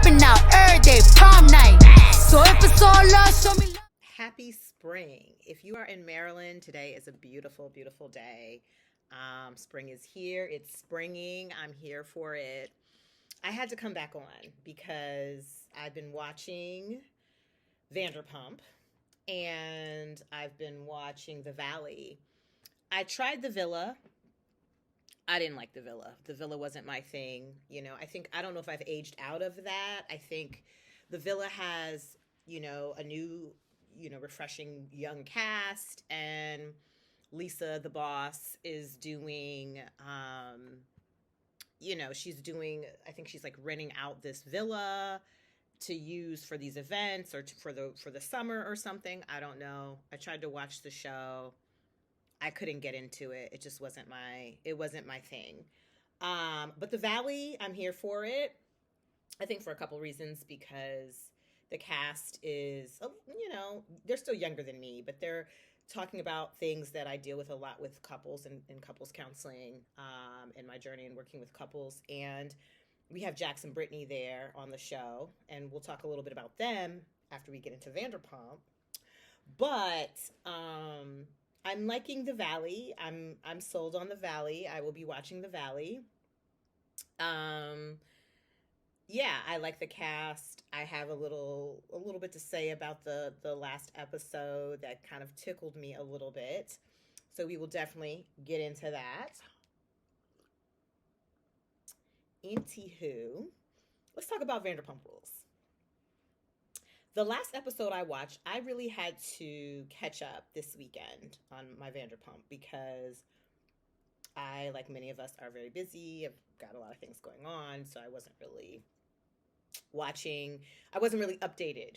popping out every day, prom night. So if it's all love, show me love. Happy spring. If you are in Maryland, today is a beautiful, beautiful day. Spring is here. It's springing. I'm here for it. I had to come back on because I've been watching Vanderpump and I've been watching The Valley. I tried The Villa. I didn't like The Villa. The Villa wasn't my thing. I don't know if I've aged out of that. I think The Villa has, a new, refreshing young cast, and Lisa, the boss, is doing, I think she's like renting out this villa to use for these events or for the summer or something. I don't know. I tried to watch the show. I couldn't get into it. It just wasn't my thing. But The Valley, I'm here for it. I think for a couple reasons, because the cast is, they're still younger than me, but they're talking about things that I deal with a lot with couples and couples counseling in my journey and working with couples. And we have Jax and Brittany there on the show, and we'll talk a little bit about them after we get into Vanderpump. But I'm liking The Valley. I'm sold on The Valley. I will be watching The Valley. Yeah, I like the cast. I have a little bit to say about the last episode that kind of tickled me a little bit. So we will definitely get into that. Anywho, let's talk about Vanderpump Rules. The last episode I watched, I really had to catch up this weekend on my Vanderpump because I, like many of us, are very busy. I've got a lot of things going on, so I wasn't really watching. I wasn't really updated.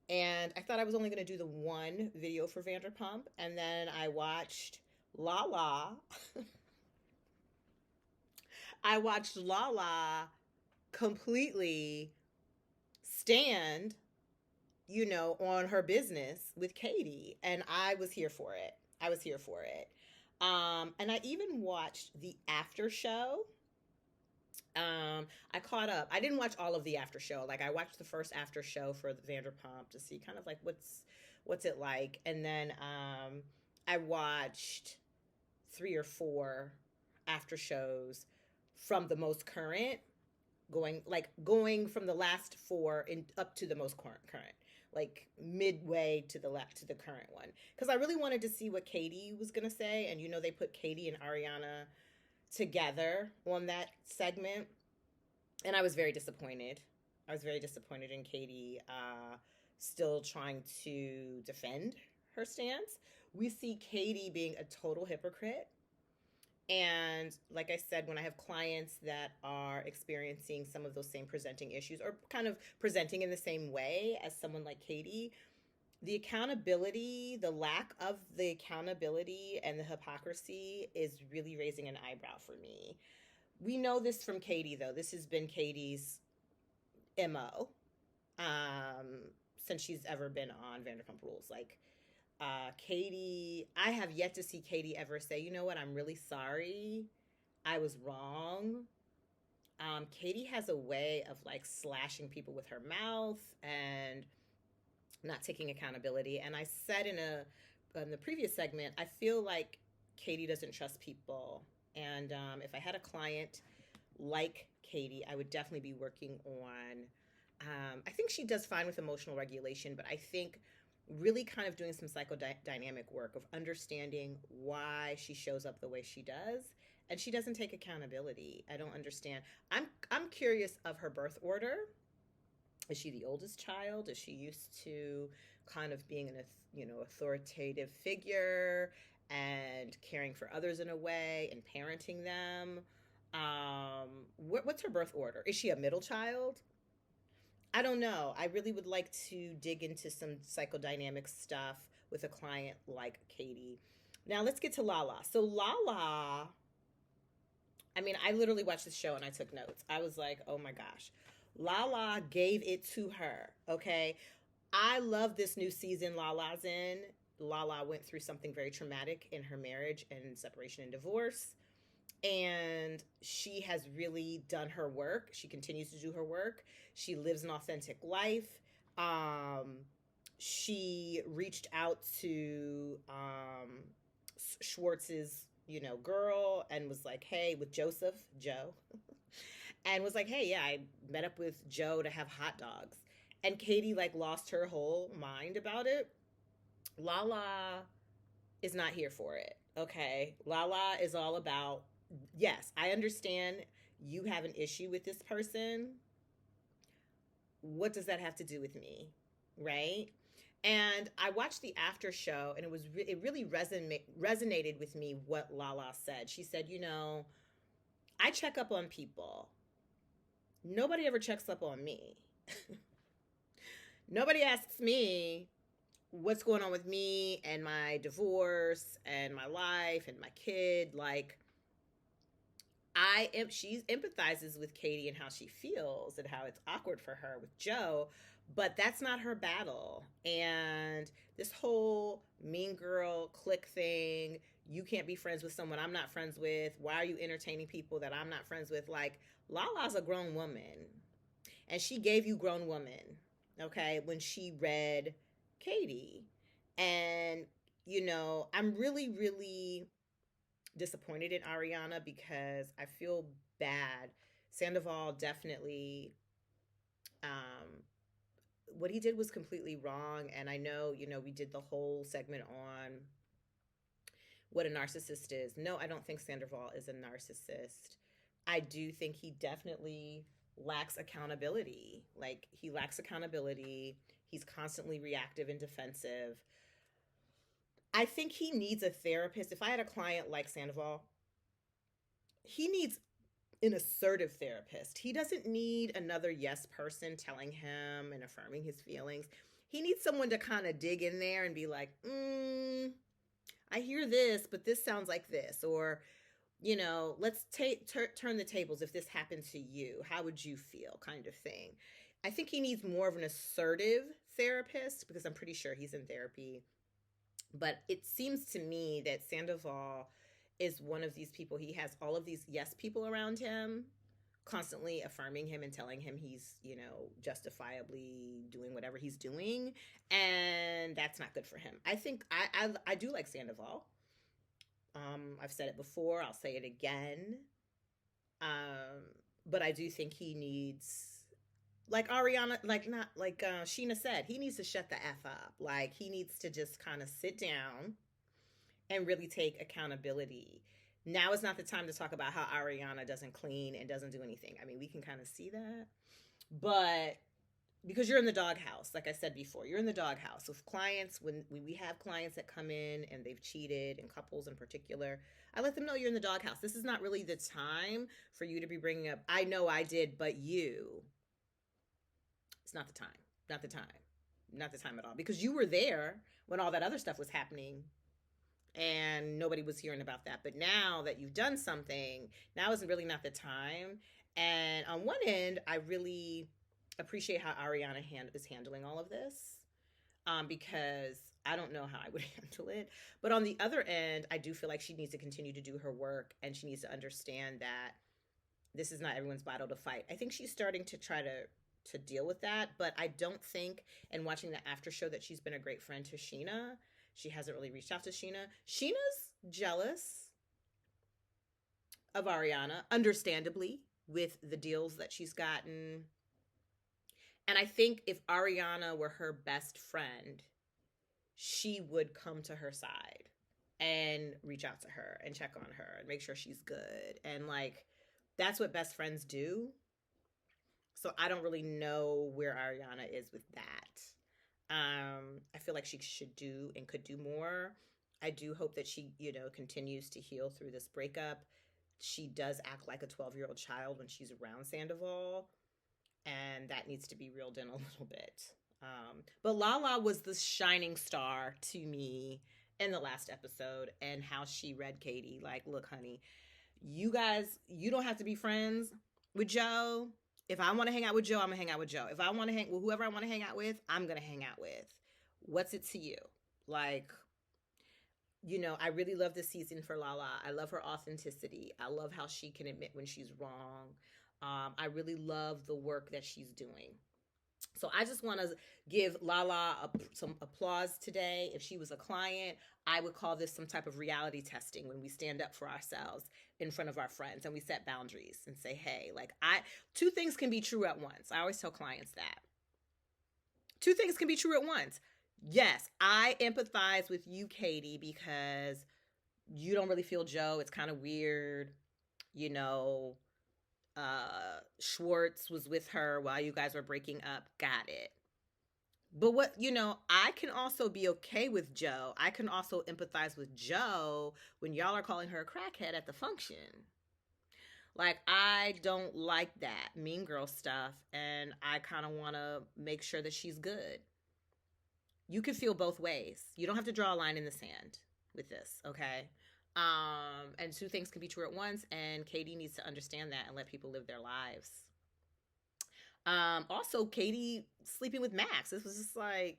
And I thought I was only going to do the one video for Vanderpump, and then I watched Lala. I watched Lala completely stand, on her business with Katie, and I was here for it. And I even watched the after show. I caught up. I didn't watch all of the after show. Like, I watched the first after show for the Vanderpump to see kind of like what's it like, and then I watched 3 or 4 after shows from the most current, going from the last 4 and up to the most current, like midway to the current one, because I really wanted to see what Katie was gonna say. And they put Katie and Ariana together on that segment, and I was very disappointed. In Katie still trying to defend her stance. We see Katie being a total hypocrite. And like I said, when I have clients that are experiencing some of those same presenting issues or kind of presenting in the same way as someone like Katie, the accountability, the lack of the accountability and the hypocrisy is really raising an eyebrow for me. We know this from Katie, though. This has been Katie's MO since she's ever been on Vanderpump Rules. Like, Katie, I have yet to see Katie ever say, you know what, I'm really sorry, I was wrong. Katie has a way of like slashing people with her mouth and not taking accountability. And I said in the previous segment, I feel like Katie doesn't trust people. And if I had a client like Katie, I would definitely be working on, I think she does fine with emotional regulation, but I think really kind of doing some psychodynamic work of understanding why she shows up the way she does, and she doesn't take accountability. I don't understand. I'm curious of her birth order. Is she the oldest child? Is she used to kind of being an authoritative figure and caring for others in a way and parenting them? What's her birth order? Is she a middle child? I don't know. I really would like to dig into some psychodynamic stuff with a client like Katie. Now let's get to Lala. So Lala, I literally watched this show and I took notes. I was like, oh my gosh. Lala gave it to her, okay? I love this new season Lala's in. Lala went through something very traumatic in her marriage and separation and divorce. And she has really done her work. She continues to do her work. She lives an authentic life. Um, she reached out to Schwartz's, girl, and was like, hey, with Joe, and was like, hey, yeah, I met up with Joe to have hot dogs. And Katie like lost her whole mind about it. Lala is not here for it. Okay. Lala is all about, yes, I understand you have an issue with this person. What does that have to do with me? Right? And I watched the after show, and it really resonated with me what Lala said. She said, I check up on people. Nobody ever checks up on me. Nobody asks me what's going on with me and my divorce and my life and my kid. Like, she empathizes with Katie and how she feels and how it's awkward for her with Joe, but that's not her battle. And this whole mean girl clique thing, you can't be friends with someone I'm not friends with. Why are you entertaining people that I'm not friends with? Like, Lala's a grown woman, and she gave you grown woman, okay, when she read Katie. And, I'm really, really disappointed in Ariana because I feel bad. Sandoval definitely, um, what he did was completely wrong. And I know, we did the whole segment on what a narcissist is. No, I don't think Sandoval is a narcissist. I do think he definitely lacks accountability. Like, he lacks accountability. He's constantly reactive and defensive. I think he needs a therapist. If I had a client like Sandoval, he needs an assertive therapist. He doesn't need another yes person telling him and affirming his feelings. He needs someone to kind of dig in there and be like, I hear this, but this sounds like this. Or, let's turn the tables. If this happened to you, how would you feel, kind of thing. I think he needs more of an assertive therapist, because I'm pretty sure he's in therapy. But it seems to me that Sandoval is one of these people. He has all of these yes people around him, constantly affirming him and telling him he's, justifiably doing whatever he's doing. And that's not good for him. I think I do like Sandoval. I've said it before. I'll say it again. But I do think he needs, like Ariana, like not like Sheena said, he needs to shut the F up. Like, he needs to just kind of sit down and really take accountability. Now is not the time to talk about how Ariana doesn't clean and doesn't do anything. I mean, we can kind of see that. But because you're in the doghouse, like I said before, you're in the doghouse with clients. When we have clients that come in and they've cheated, and couples in particular, I let them know you're in the doghouse. This is not really the time for you to be bringing up, I know I did, but you. It's not the time. Not the time. Not the time at all. Because you were there when all that other stuff was happening and nobody was hearing about that. But now that you've done something, now is really not the time. And on one end, I really appreciate how Ariana is handling all of this, because I don't know how I would handle it. But on the other end, I do feel like she needs to continue to do her work, and she needs to understand that this is not everyone's battle to fight. I think she's starting to try to deal with that, but I don't think, and watching the after show, that she's been a great friend to Sheena. She hasn't really reached out to Sheena. Sheena's jealous of Ariana, understandably, with the deals that she's gotten. And I think if Ariana were her best friend, she would come to her side and reach out to her and check on her and make sure she's good. And like, that's what best friends do. So I don't really know where Ariana is with that. I feel like she should do and could do more. I do hope that she, continues to heal through this breakup. She does act like a 12-year-old child when she's around Sandoval, and that needs to be reeled in a little bit. But Lala was the shining star to me in the last episode, and how she read Katie. Like, look, honey, you guys, you don't have to be friends with Joe. If I want to hang out with Joe, I'm going to hang out with Joe. If I want to hang with whoever I want to hang out with, I'm going to hang out with. What's it to you? Like, I really love this season for Lala. I love her authenticity. I love how she can admit when she's wrong. I really love the work that she's doing. So I just want to give Lala some applause today. If she was a client, I would call this some type of reality testing when we stand up for ourselves in front of our friends and we set boundaries and say, hey, like two things can be true at once. I always tell clients that. Two things can be true at once. Yes, I empathize with you, Katie, because you don't really feel Joe. It's kind of weird. You know, Schwartz was with her while you guys were breaking up. Got it. But I can also be okay with Joe. I can also empathize with Joe when y'all are calling her a crackhead at the function. Like, I don't like that mean girl stuff, and I kind of want to make sure that she's good. You can feel both ways. You don't have to draw a line in the sand with this, okay? And two things can be true at once, and Katie needs to understand that and let people live their lives. Also, Katie sleeping with Max. This was just like,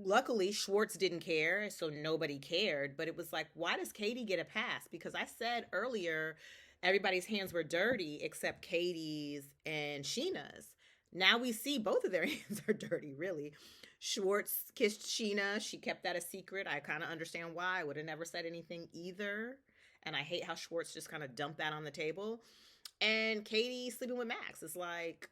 luckily Schwartz didn't care, so nobody cared. But it was like, why does Katie get a pass? Because I said earlier, everybody's hands were dirty except Katie's and Sheena's. Now we see both of their hands are dirty, really. Schwartz kissed Sheena. She kept that a secret. I kind of understand why. I would have never said anything either. And I hate how Schwartz just kind of dumped that on the table. And Katie sleeping with Max. It's like,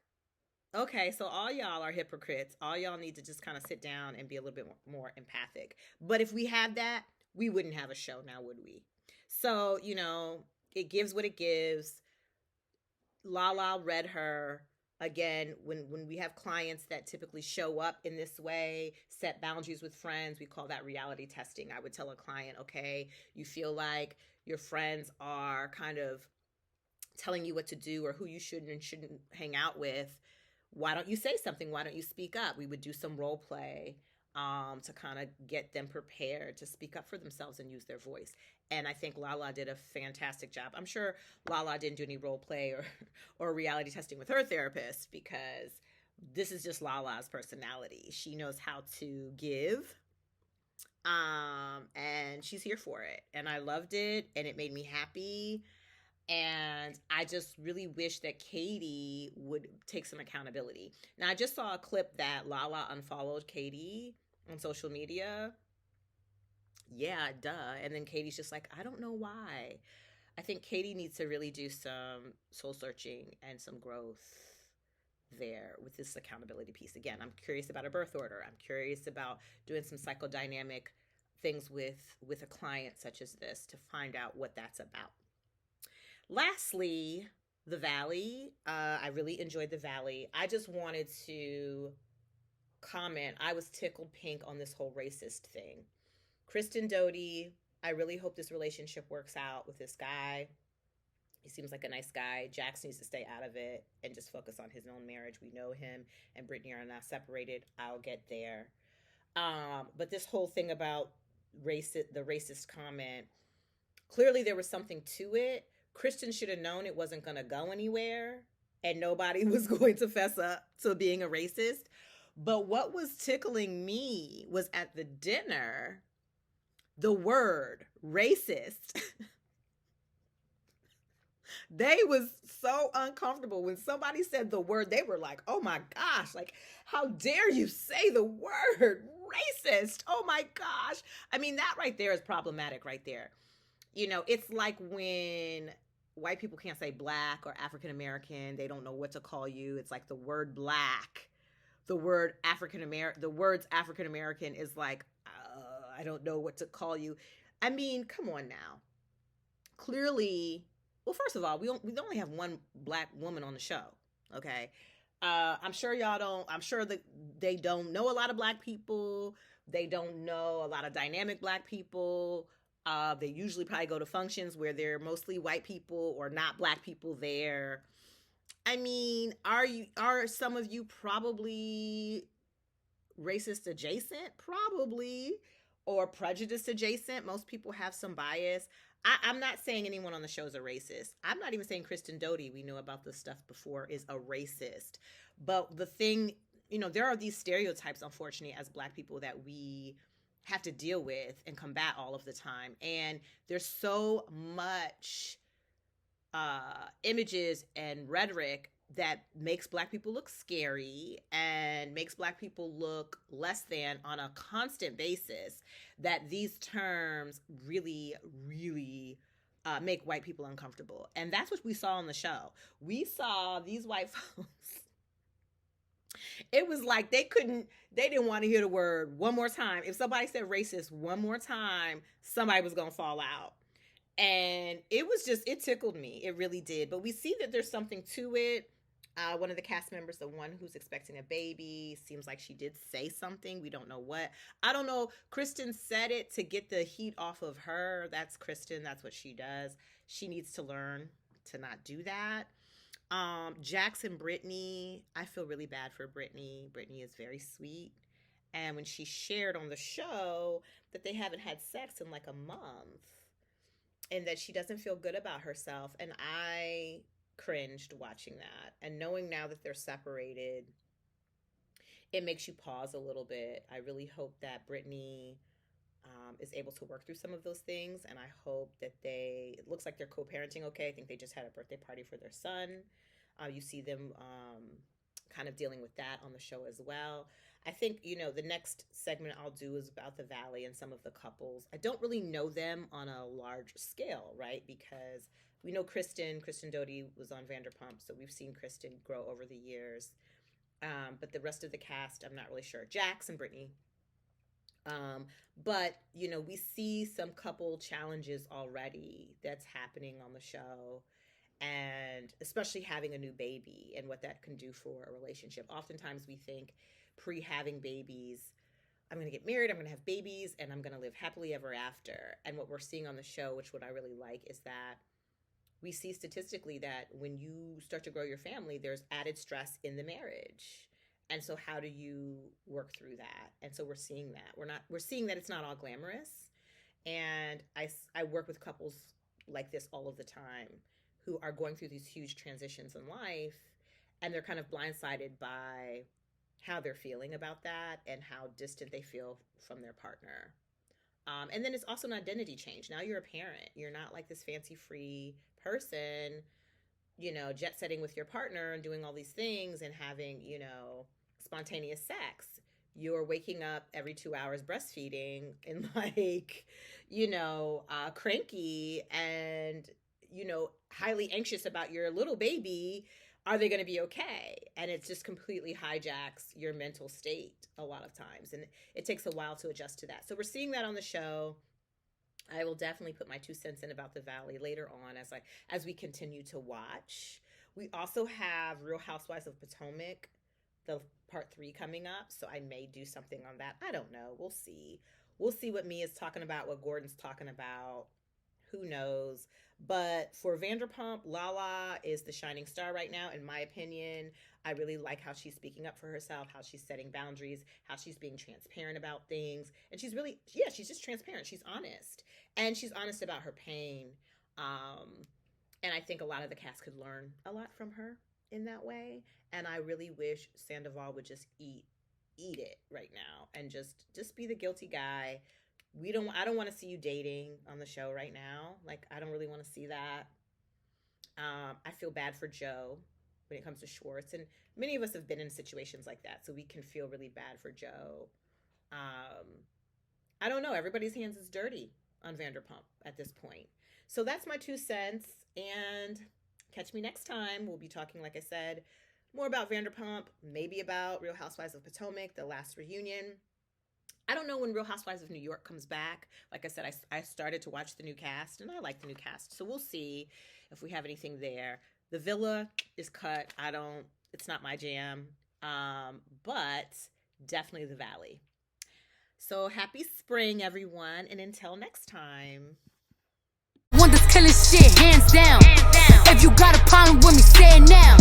okay, so all y'all are hypocrites. All y'all need to just kind of sit down and be a little bit more empathic. But if we had that, we wouldn't have a show now, would we? So, it gives what it gives. Lala read her. Again, when we have clients that typically show up in this way, set boundaries with friends, we call that reality testing. I would tell a client, okay, you feel like your friends are kind of telling you what to do or who you should and shouldn't hang out with. Why don't you say something? Why don't you speak up? We would do some role play to kind of get them prepared to speak up for themselves and use their voice. And I think Lala did a fantastic job. I'm sure Lala didn't do any role play or reality testing with her therapist because this is just Lala's personality. She knows how to give, and she's here for it. And I loved it, and it made me happy. And I just really wish that Katie would take some accountability. Now, I just saw a clip that Lala unfollowed Katie on social media. Yeah, duh. And then Katie's just like, I don't know why. I think Katie needs to really do some soul searching and some growth there with this accountability piece. Again, I'm curious about a birth order. I'm curious about doing some psychodynamic things with a client such as this to find out what that's about. Lastly, the Valley. I really enjoyed the Valley. I just wanted to comment. I was tickled pink on this whole racist thing. Kristen Doty, I really hope this relationship works out with this guy. He seems like a nice guy. Jax needs to stay out of it and just focus on his own marriage. We know him and Brittany are now separated. I'll get there. But this whole thing about the racist comment, clearly there was something to it. Kristen should have known it wasn't going to go anywhere and nobody was going to fess up to being a racist. But what was tickling me was at the dinner, the word racist. They was so uncomfortable when somebody said the word. They were like, oh my gosh, like, how dare you say the word racist? Oh my gosh. I mean, that right there is problematic right there. It's like when white people can't say black or African American. They don't know what to call you. It's like the word black. The word the words African American is like, I don't know what to call you. I mean, come on now. Clearly, well, first of all, we only have one black woman on the show, okay? I'm sure that they don't know a lot of black people. They don't know a lot of dynamic black people. They usually probably go to functions where they're mostly white people or not black people there. I mean, are some of you probably racist adjacent? Probably. Or prejudice adjacent. Most people have some bias. I'm not saying anyone on the show is a racist. I'm not even saying Kristen Doty, we knew about this stuff before, is a racist. But the thing, there are these stereotypes, unfortunately, as black people that we have to deal with and combat all of the time. And there's so much images and rhetoric that makes Black people look scary and makes Black people look less than on a constant basis, that these terms really, really make white people uncomfortable. And that's what we saw on the show. We saw these white folks. It was like they didn't want to hear the word one more time. If somebody said racist one more time, somebody was going to fall out. And it was just, it tickled me. It really did. But we see that there's something to it. One of the cast members, the one who's expecting a baby, seems like she did say something. We don't know what. I don't know. Kristen said it to get the heat off of her. That's Kristen. That's what she does. She needs to learn to not do that. Jax and Brittany, I feel really bad for Brittany. Brittany is very sweet. And when she shared on the show that they haven't had sex in like a month and that she doesn't feel good about herself, and I cringed watching that. And knowing now that they're separated, it makes you pause a little bit. I really hope that Brittany is able to work through some of those things, and I hope that it looks like they're co-parenting okay. I think they just had a birthday party for their son. You see them kind of dealing with that on the show as well. I think, the next segment I'll do is about the Valley and some of the couples. I don't really know them on a large scale, right? Because we know Kristen Doty was on Vanderpump, so we've seen Kristen grow over the years. But the rest of the cast, I'm not really sure. Jax and Brittany. But we see some couple challenges already that's happening on the show, and especially having a new baby and what that can do for a relationship. Oftentimes we think pre-having babies, I'm going to get married, I'm going to have babies, and I'm going to live happily ever after. And what we're seeing on the show, which what I really like, is that we see statistically that when you start to grow your family, there's added stress in the marriage. And so how do you work through that? And so we're seeing that. We're seeing that it's not all glamorous. And I work with couples like this all of the time who are going through these huge transitions in life, and they're kind of blindsided by how they're feeling about that and how distant they feel from their partner. And then it's also an identity change. Now you're a parent. You're not like this fancy free person, jet setting with your partner and doing all these things and having, spontaneous sex. You're waking up every 2 hours breastfeeding and cranky and, highly anxious about your little baby. Are they going to be okay? And it just completely hijacks your mental state a lot of times. And it takes a while to adjust to that. So we're seeing that on the show. I will definitely put my 2 cents in about the Valley later on as we continue to watch. We also have Real Housewives of Potomac, the part 3 coming up. So I may do something on that. I don't know. We'll see. We'll see what Mia's talking about, what Gordon's talking about. Who knows? But for Vanderpump, Lala is the shining star right now, in my opinion. I really like how she's speaking up for herself, how she's setting boundaries, how she's being transparent about things. And she's she's just transparent. She's honest. And she's honest about her pain. And I think a lot of the cast could learn a lot from her in that way. And I really wish Sandoval would just eat it right now and just be the guilty guy. I don't want to see you dating on the show right now. I don't really want to see that. I feel bad for Joe when it comes to Schwartz. And many of us have been in situations like that, so we can feel really bad for Joe. I don't know. Everybody's hands is dirty on Vanderpump at this point. So that's my 2 cents. And catch me next time. We'll be talking, like I said, more about Vanderpump, maybe about Real Housewives of Potomac, the last reunion. I don't know when Real Housewives of New York comes back. Like I said, I started to watch the new cast, and I like the new cast. So we'll see if we have anything there. The Villa is cut. It's not my jam. But definitely the Valley. So happy spring, everyone. And until next time. Wonders killing shit, hands down. If you got a problem with me, say it now.